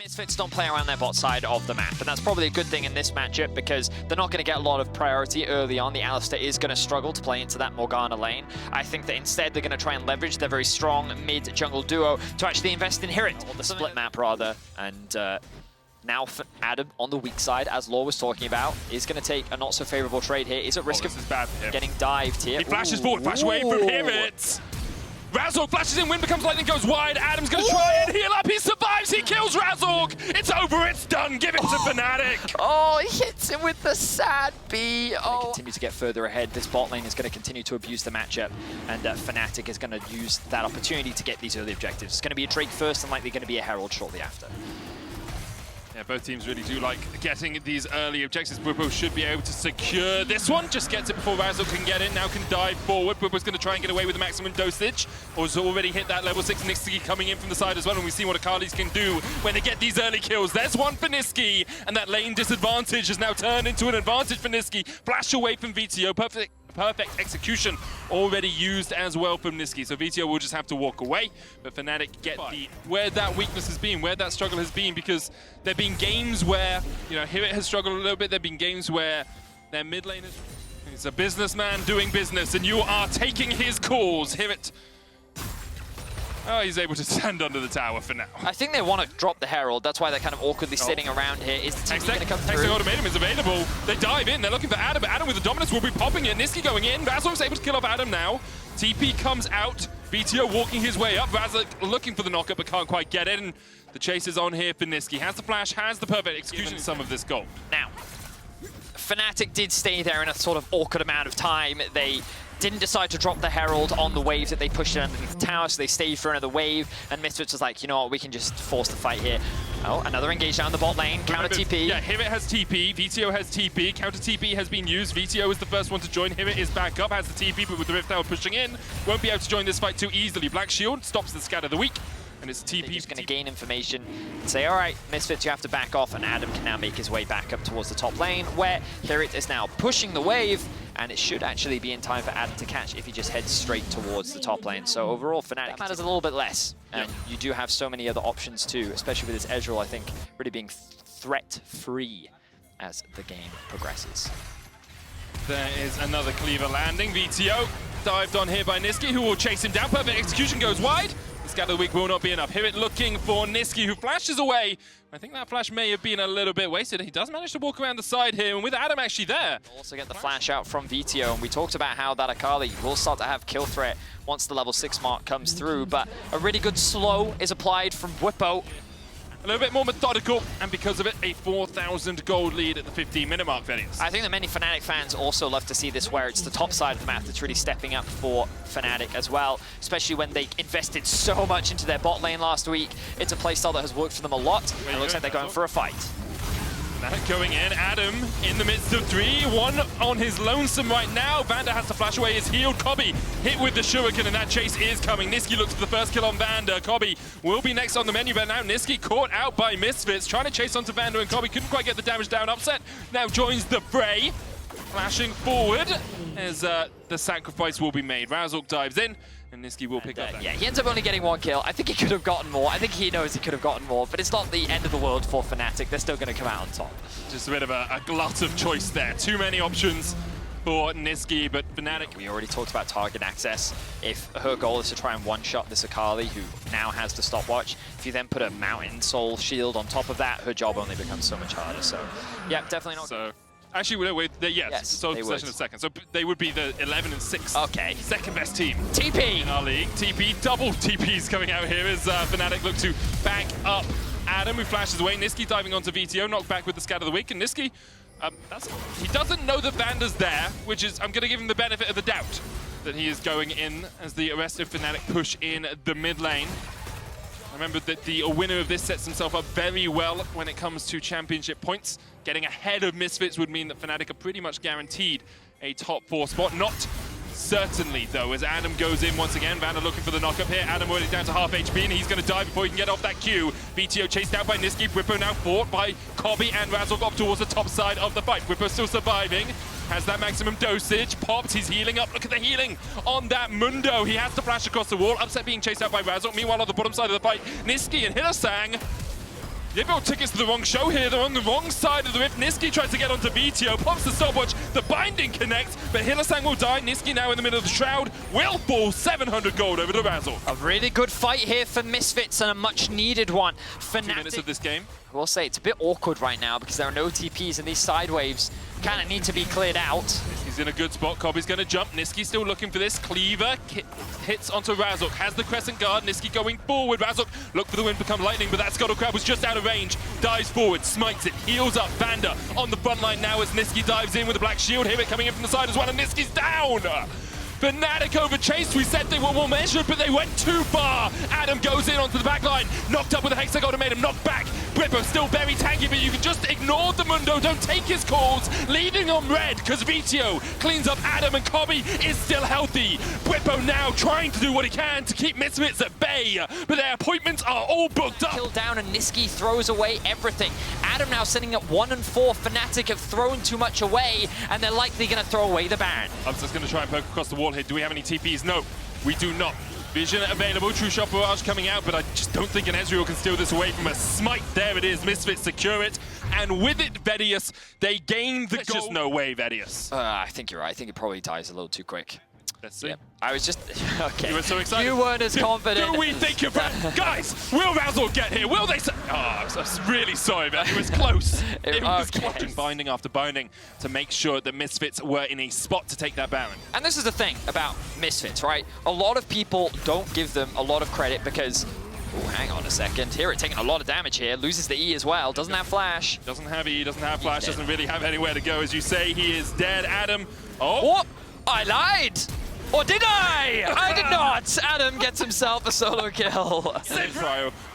Misfits don't play around their bot side of the map, and that's probably a good thing in this matchup because they're not going to get a lot of priority early on. The Alistar is going to struggle to play into that Morgana lane. I think that instead they're going to try and leverage their very strong mid-jungle duo to actually invest in HiRit, or the split map rather, and now for Adam on the weak side, as Law was talking about, is going to take a not-so-favorable trade here. Is at risk of getting dived here. He flashes forward, flash away from HiRit. Razork flashes in, wind becomes lightning, goes wide. Adam's going to try and heal up. He survives, he kills Razork. It's over, it's done. Give it to Fnatic. Oh, he hits him with the sad B. Oh. Continue to get further ahead. This bot lane is going to continue to abuse the matchup, and Fnatic is going to use that opportunity to get these early objectives. It's going to be a Drake first and likely going to be a Herald shortly after. Yeah, both teams really do like getting these early objectives. Bwipo should be able to secure this one. Just gets it before Razork can get in. Now can dive forward. Bwipo's going to try and get away with the maximum dosage. Or has already hit that level 6. Nisqy coming in from the side as well. And we've seen what Akali's can do when they get these early kills. There's one for Nisqy. And that lane disadvantage has now turned into an advantage for Nisqy. Flash away from Vetheo. Perfect execution already used as well from Nisqy. So Vetheo will just have to walk away. But Fnatic get where that weakness has been, where that struggle has been, because there have been games where, HiRit has struggled a little bit. There have been games where their mid lane is a businessman doing business, and you are taking his calls. HiRit. Oh, he's able to stand under the tower for now. I think they want to drop the Herald. That's why they're kind of awkwardly sitting around here. Is the TP going to come through? Hextech Ultimatum is available. They dive in. They're looking for Adam, but Adam with the dominance will be popping it. Nisqy going in. Razork's able to kill off Adam now. TP comes out. Vetheo walking his way up. Razork looking for the knockup, but can't quite get it. And the chase is on here for Nisqy. Has the flash, has the perfect execution some of this goal. Now, Fnatic did stay there in a sort of awkward amount of time. They didn't decide to drop the Herald on the wave that they pushed it underneath the tower, so they stayed for another wave, and Misfits was like, you know what, we can just force the fight here. Oh, another engage down the bot lane, counter TP. Yeah, HiRit has TP, Vetheo has TP, counter TP has been used, Vetheo is the first one to join, HiRit is back up, has the TP, but with the Rift Tower pushing in, won't be able to join this fight too easily. Black Shield stops the scatter of the week, and it's TP. He's going to gain information and say, all right, Misfits, you have to back off, and Adam can now make his way back up towards the top lane, where HiRit is now pushing the wave, and it should actually be in time for Adam to catch if he just heads straight towards the top lane. So overall, Fnatic matters a little bit less, and you do have so many other options too, especially with this Ezreal, I think, really being threat-free as the game progresses. There is another cleaver landing. Vetheo dived on here by Nisqy, who will chase him down. Perfect execution goes wide. The scatter of the week will not be enough. HiRit looking for Nisqy, who flashes away. I think that flash may have been a little bit wasted. He does manage to walk around the side here, and with Adam actually there. Also get the flash out from Vetheo, and we talked about how that Akali will start to have kill threat once the level 6 mark comes through, but a really good slow is applied from Bwipo. A little bit more methodical, and because of it, a 4,000 gold lead at the 15-minute mark, Vedius. I think that many Fnatic fans also love to see this, where it's the top side of the map that's really stepping up for Fnatic as well, especially when they invested so much into their bot lane last week. It's a playstyle that has worked for them a lot, and it looks like they're going for a fight. Fnatic going in, Adam in the midst of 3, one on his lonesome right now. Vander has to flash away his healed. Kobbe hit with the shuriken, and that chase is coming. Nisqy looks for the first kill on Vander. Kobbe will be next on the menu, but now Nisqy caught out by Misfits, trying to chase onto Vander, and Kobbe couldn't quite get the damage down. Upset now joins the fray, flashing forward as the sacrifice will be made. Razork dives in, and Nisqy will pick up that. Yeah, he ends up only getting 1 kill. I think he could have gotten more. I think he knows he could have gotten more, but it's not the end of the world for Fnatic. They're still going to come out on top. Just a bit of a glut of choice there. Too many options for Nisqy, but Fnatic. We already talked about target access. If her goal is to try and one-shot this Akali, who now has the stopwatch, if you then put a Mountain Soul shield on top of that, her job only becomes so much harder. So, yeah, definitely not. So, actually, wait, yes, so possession of second. So they would be the 11 and 6. Okay. Second best team. TP! In our league. TP, double TPs coming out here as Fnatic look to back up Adam, who flashes away. Nisqy diving onto Vetheo, knocked back with the scatter of the week. And Nisqy, he doesn't know that Vander's there, which is, I'm going to give him the benefit of the doubt that he is going in as the rest of Fnatic push in the mid lane. Remember that the winner of this sets himself up very well when it comes to championship points. Getting ahead of Misfits would mean that Fnatic are pretty much guaranteed a top 4 spot. Not certainly, though, as Adam goes in once again. Vander looking for the knockup here. Adam already down to half HP, and he's going to die before he can get off that Q. Vetheo chased out by Nisqy. Bwipo now fought by Kobbe and Razork up towards the top side of the fight. Bwipo still surviving. Has that maximum dosage. Popped. He's healing up. Look at the healing on that Mundo. He has to flash across the wall. Upset being chased out by Razork. Meanwhile, on the bottom side of the fight, Nisqy and Hylissang They built tickets to the wrong show here. They're on the wrong side of the rift. Nisqy tries to get onto Vetheo, pops the stopwatch. The binding connects, but Hylissang will die. Nisqy now in the middle of the shroud. Will fall 700 gold over to Razork. A really good fight here for Misfits and a much needed one. Fnatic, 2 minutes of this game. I will say it's a bit awkward right now because there are no TPs and these side waves kind of need to be cleared out. Nisqy's in a good spot. Kobbe's going to jump. Nisqy still looking for this. Cleaver hits onto Razork. Has the crescent guard. Nisqy going forward. Razork look for the wind become lightning, but that Scuttle Crab was just out of range. Dives forward, smites it, heals up. Vander on the front line now as Nisqy dives in with a black shield. HiRit coming in from the side as well, and Nisqy's down. Fnatic over Chase. We said they were more measured, but they went too far. Adam goes in onto the back line, knocked up with a hexagon and made him knock back. Bwipo still very tanky, but you can just ignore the Mundo. Don't take his calls. Leading on red because Vetheo cleans up Adam and Kobbe is still healthy. Bwipo now trying to do what he can to keep Misfits at bay, but their appointments are all booked up. Kill down and Nisqy throws away everything. Adam now sitting at 1 and 4. Fnatic have thrown too much away, and they're likely going to throw away the Baron. I'm just going to try and poke across the wall here. Do we have any TPs? No, we do not. Vision available, True Shot Barrage coming out, but I just don't think an Ezreal can steal this away from a smite. There it is, Misfits secure it, and with it, Vedius, they gain the goal. There's just no way, Vedius. I think you're right. I think it probably dies a little too quick. Let's see. Yep. I was just... okay. You were so excited. You weren't as confident. Do we think you're bad? Guys, will Razork get here? Will they... I'm really sorry, man. It was close. It was close. Binding after binding to make sure that Misfits were in a spot to take that Baron. And this is the thing about Misfits, right? A lot of people don't give them a lot of credit because... Oh, hang on a second. HiRit taking a lot of damage here. Loses the E as well. Doesn't have Flash. Doesn't have E, doesn't have Flash, doesn't really have anywhere to go. As you say, he is dead. Adam... Oh! I lied! Or did I? I did not! Adam gets himself a solo kill.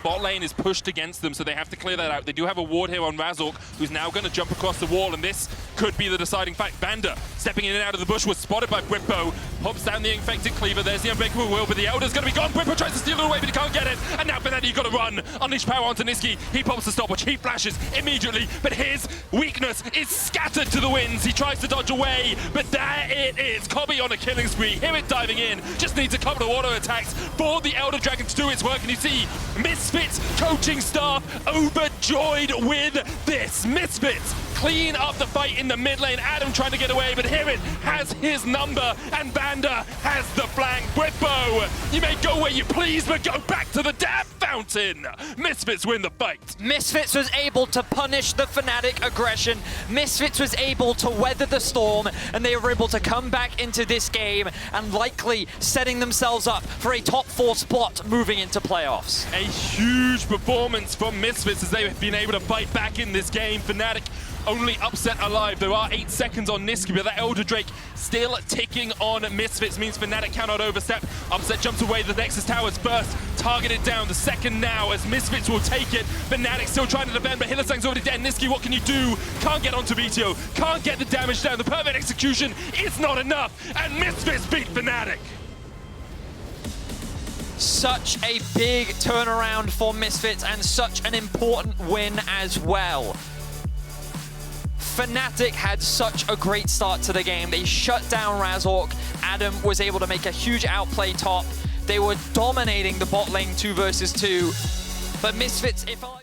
Bot lane is pushed against them, so they have to clear that out. They do have a ward here on Razork, who's now going to jump across the wall, and this could be the deciding fight. Vander, stepping in and out of the bush, was spotted by Bwipo. Pops down the infected cleaver. There's the unbreakable will, but the Elder's going to be gone. Bwipo tries to steal it away, but he can't get it. And now Fnatic, you've got to run. Unleash power onto Nisqy. He pops the stopwatch. He flashes immediately, but his weakness is scattered to the winds. He tries to dodge away, but there it is. Kobbe on a killing spree. HiRit diving in. Just needs a couple of auto attacks for the Elder Dragon to do its work. And you see Misfits coaching staff overjoyed with this. Misfits clean up the fight in the mid lane. Adam trying to get away, but HiRit has his number, and Vander has the flank. Bwipo, you may go where you please, but go back to the damn fountain. Misfits win the fight. Misfits was able to punish the Fnatic aggression. Misfits was able to weather the storm, and they were able to come back into this game and likely setting themselves up for a top 4 spot moving into playoffs. A huge performance from Misfits as they have been able to fight back in this game. Fnatic only upset alive. There are 8 seconds on Nisqy, but that Elder Drake still ticking on Misfits means Fnatic cannot overstep. Upset jumps away. The Nexus Tower's first targeted down. The second now as Misfits will take it. Fnatic still trying to defend, but Hylissang's already dead. Nisqy, what can you do? Can't get onto Vetheo. Can't get the damage down. The perfect execution is not enough, and Misfits beat Fnatic. Such a big turnaround for Misfits and such an important win as well. Fnatic had such a great start to the game. They shut down Razork. Adam was able to make a huge outplay top. They were dominating the bot lane 2 versus 2. But Misfits, if I...